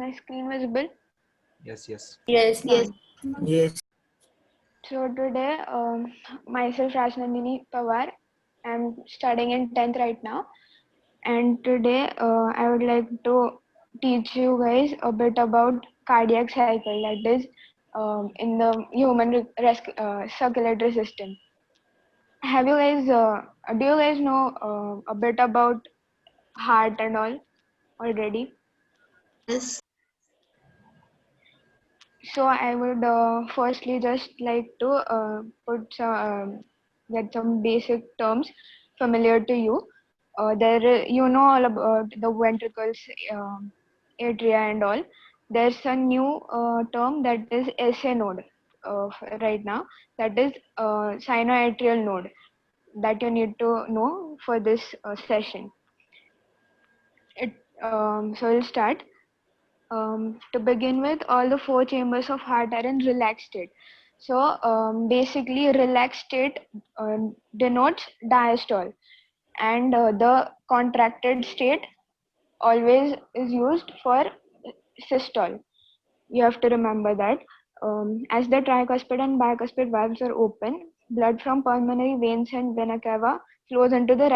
my screen visible? Yes, yes. Yes. Done. Yes. So today, myself Rajnandini Pawar, I'm studying in 10th right now, and today I would like to teach you guys a bit about cardiac cycle, that is in the human circulatory system. Have you guys, do you guys know a bit about heart and all already? Yes. So I would firstly just like to put some, get some basic terms familiar to you. You know all about the ventricles, atria and all. There's a new term that is SA node right now. That is sinoatrial node that you need to know for this session. It so we'll start. To begin with, all the four chambers of heart are in relaxed state. So basically, relaxed state denotes diastole, and the contracted state always is used for systole. You have to remember that. As the tricuspid and bicuspid valves are open, blood from pulmonary veins and vena cava flows into the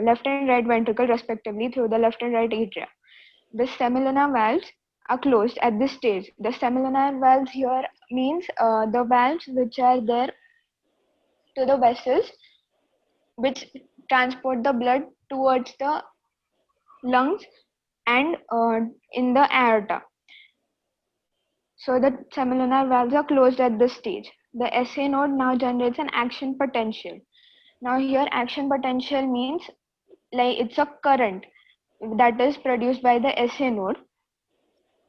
left and right ventricle respectively through the left and right atria. The semilunar valves are closed at this stage. The semilunar valves here means the valves which are there to the vessels which transport the blood towards the lungs and in the aorta. So the semilunar valves are closed at this stage. The SA node now generates an action potential. Now here action potential means like it's a current that is produced by the SA node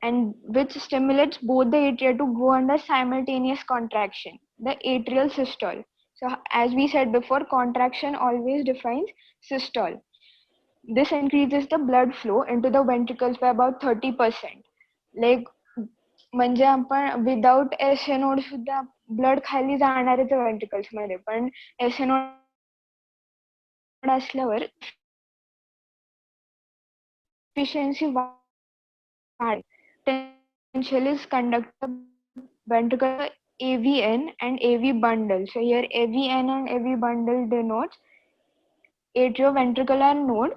and which stimulates both the atria to go under simultaneous contraction, the atrial systole. So, as we said before, contraction always defines systole. This increases the blood flow into the ventricles by about 30%. Like, म्हणजे आपण without S A node सुद्धा blood खाली जाणारच ventricles मध्ये, पण S A node असल्यावर efficiency potential is conducted ventricular AVN and AV bundle. So here AVN and AV bundle denotes atrioventricular node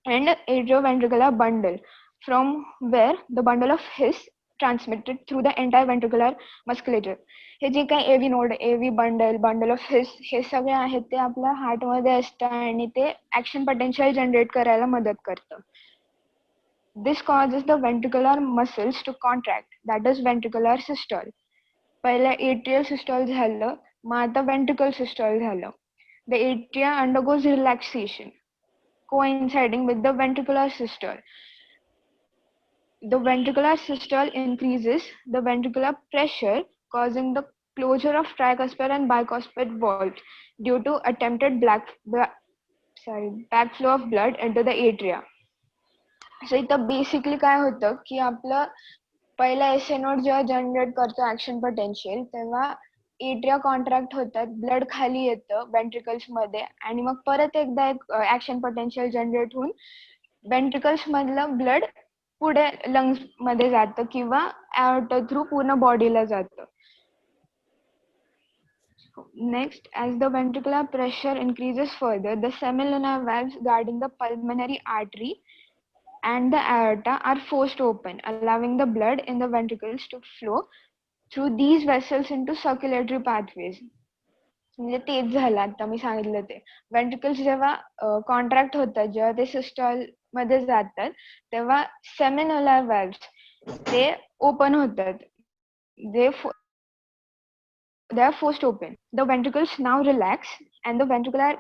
and atrioventricular bundle, from where the bundle of His transmitted through the entire ventricular musculature. हे जे काही AV node, AV bundle, bundle of His हे सगळे आहेत ते आपल्या हार्टमध्ये असतं आणि ते ऍक्शन पोटेन्शियल जनरेट करायला मदत करतं. This causes the ventricular muscles to contract, that is ventricular systole. पहिला atrial systole झालं, मग आता ventricle systole झालं. The atria undergoes relaxation, coinciding with the ventricular systole. The ventricular systole increases the ventricular pressure, causing the closure of tricuspid and bicuspid valves due to attempted backflow of blood into the atria. So इथं basically काय होतं की आपलं पहिला S A node जेव्हा generate करतो action potential तेव्हा atria contract होतात, ब्लड खाली येतं वेंट्रिकल्स मध्ये आणि मग परत एकदा एक ऍक्शन पोटेन्शियल जनरेट होऊन वेंट्रिकल्स मधलं ब्लड पुढे लंग्स मध्ये जातं किंवा aorta थ्रू पूर्ण बॉडीला जातं. Next, as the ventricular pressure increases further, the semilunar valves guarding the pulmonary artery and the aorta are forced open, allowing the blood in the ventricles to flow through these vessels into circulatory pathways. म्हणजे तेच झालं आता मी सांगितलं ते. Ventricles जेव्हा contract होतात, जेव्हा ते सिस्टॉल मध्ये जातात तेव्हा सेमिनोलर व्हॅल्व्स ते ओपन होतात. They are forced open. The ventricles now relax and the ventricular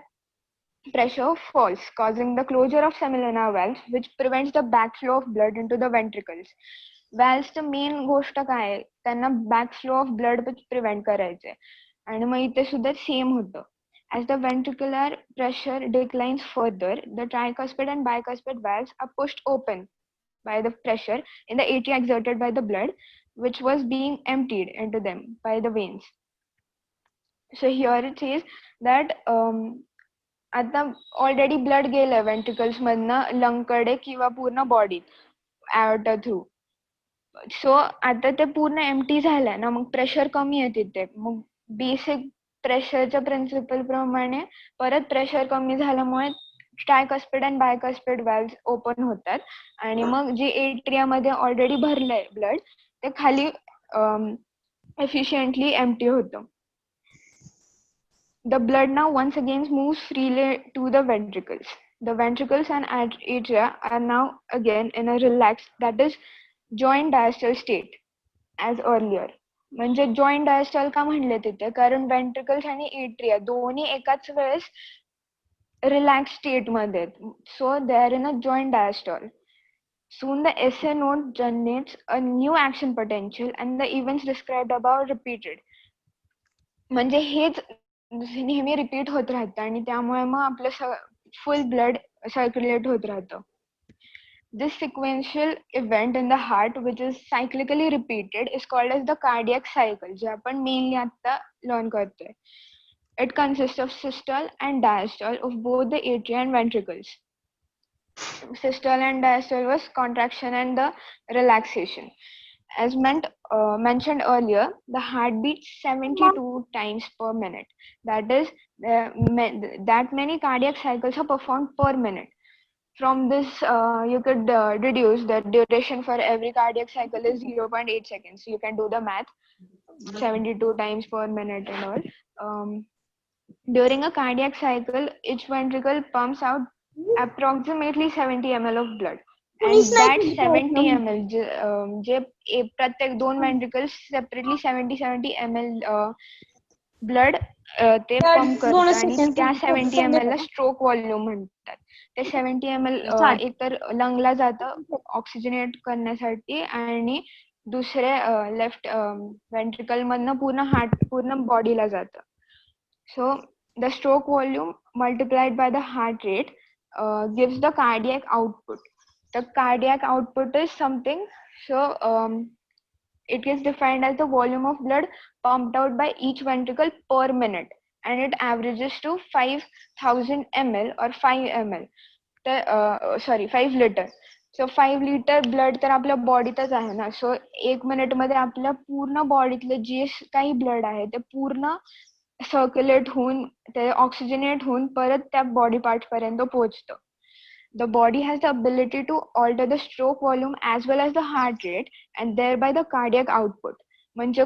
pressure falls, causing the closure of semilunar valves, which prevents the backflow of blood into the ventricles. Valveचं मेन गोष्ट काय आहे, त्यांना backflow of blood प्रिव्हेंट करायचंय आणि मग इथे सुद्धा same होतं. As the ventricular pressure declines further, the tricuspid and bicuspid valves are pushed open by the pressure in the atria exerted by the blood, which was being emptied into them by the veins. So here it says that आता already blood गेलं ventricles मधनं lung कडे किंवा पूर्ण बॉडीत, aorta through. सो आता ते पूर्ण empty झालंय ना, मग प्रेशर कमी आहे तिथे. मग बेसिक प्रेशरच्या प्रिन्सिपल प्रमाणे परत प्रेशर कमी झाल्यामुळे ट्रायकस्पिड आणि बायकस्पिड व्हॅल्व्स ओपन होतात आणि मग जे एट्रियामध्ये ऑलरेडी भरलंय ब्लड ते खाली efficiently empty होतं. The blood now once again moves freely to the ventricles. The ventricles and atria are now again in a relaxed, that is joint diastole state as earlier. म्हणजे joint diastole का म्हणले तिथे, कारण ventricles आणि atria दोन्ही एकाच वेळेस relax state मध्ये, so they are in a joint diastole. Soon the SA node generates a new action potential and the events described above repeated. म्हणजे हेच नेहमी रिपीट होत राहतं आणि त्यामुळे मग आपलं फुल ब्लड सर्क्युलेट होत राहतं. This sequential event in the heart, which is cyclically repeated, is called as the cardiac cycle, जे आपण mainly आता learn करतोय. It consists of systole and diastole of both the atria and ventricles. Systole and diastole was contraction and the relaxation. As mentioned earlier, the heart beats 72 times per minute. That is, that many cardiac cycles are performed per minute. From this, you could deduce that duration for every cardiac cycle is 0.8 seconds. You can do the math, 72 times per minute and all. During a cardiac cycle, each ventricle pumps out approximately 70 ml of blood. And that 70 ml, जे प्रत्येक दोन ventricles separately 70 ml blood ते pump करतात आणि त्या 70 ml ला stroke volume म्हणतात. ते 70 ml एकतर लंगला जातं ऑक्सिजनेट करण्यासाठी आणि दुसरे लेफ्ट वेंट्रिकल मधनं पूर्ण बॉडीला जातं. So the stroke volume multiplied by the heart rate gives the cardiac output. The cardiac output is something, so it is defined as the volume of blood pumped out by each ventricle per minute, and it averages to 5,000 ml or 5 ml. 5 liter. So 5 litre blood तर आपल्या बॉडीतच आहे ना, सो 1 minute मध्ये आपल्या पूर्ण बॉडीतलं जे काही blood आहे ते पूर्ण सर्क्युलेट होऊन ते ऑक्सिजनेट होऊन परत त्या बॉडी पार्ट पर्यंत पोहोचतं. The body has the ability to alter the stroke volume as well as the heart rate and thereby the cardiac output. म्हणजे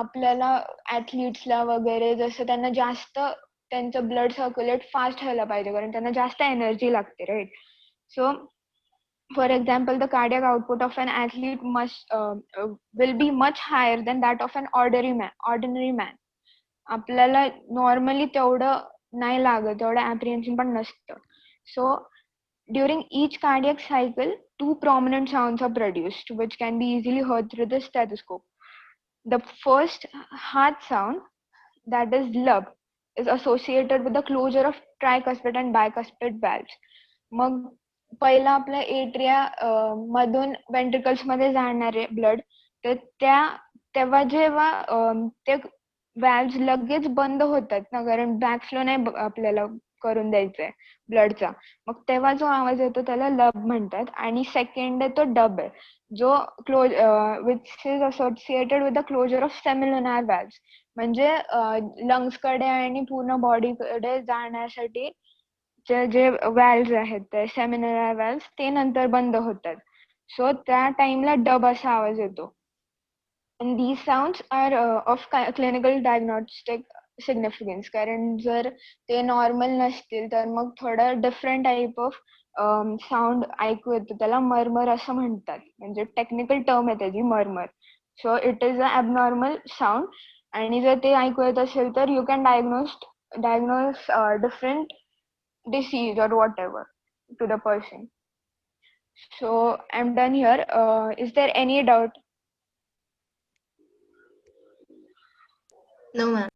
आपल्याला ऍथलीट्सला वगैरे जसं त्यांना जास्त त्यांचं ब्लड सर्क्युलेट फास्ट व्हायला पाहिजे कारण त्यांना जास्त एनर्जी लागते, right? So for example, the cardiac output of an athlete will be much higher than that of an ordinary man. आपल्याला नॉर्मली तेवढं नाही लागत, तेवढं ऍप्रिहेन्शन पण नसतं. सो during each cardiac cycle, two prominent sounds are produced, which can be easily heard through the stethoscope. The first heart sound, that is lub, is associated with the closure of tricuspid and bicuspid valves. मग पहिला आपल्या atria मधून ventricles मध्ये जाणारे blood, तर तेव्हा जेव्हा ते व्हॅल्व्स लगेच बंद होतात ना, कारण बॅकफ्लो नाही आपल्याला करून द्यायचंय ब्लडचा, मग तेव्हा जो आवाज येतो त्याला लब म्हणतात. आणि सेकंड आहे तो डब आहे, जो which is associated with the closure of semilunar valves. म्हणजे लंग्स कडे आणि पूर्ण बॉडीकडे जाण्यासाठी जे व्हॅल्व्स आहेत ते सेमिलुनार व्हॅल्व्स ते नंतर बंद होतात. सो त्या टाइमला डब असा आवाज येतो. And these sounds are of clinical diagnostic significance, कारण जर ते नॉर्मल नसतील तर मग थोडं डिफरंट टाईप ऑफ साऊंड ऐकू येतो, त्याला मर्मर असं म्हणतात. म्हणजे टेक्निकल टर्म आहे त्याची, murmur. So it is a abnormal sound आणि जर ते ऐकू येत असेल तर you can diagnose different disease or whatever to the person. So I'm done here. Is there any doubt? No, ma'am.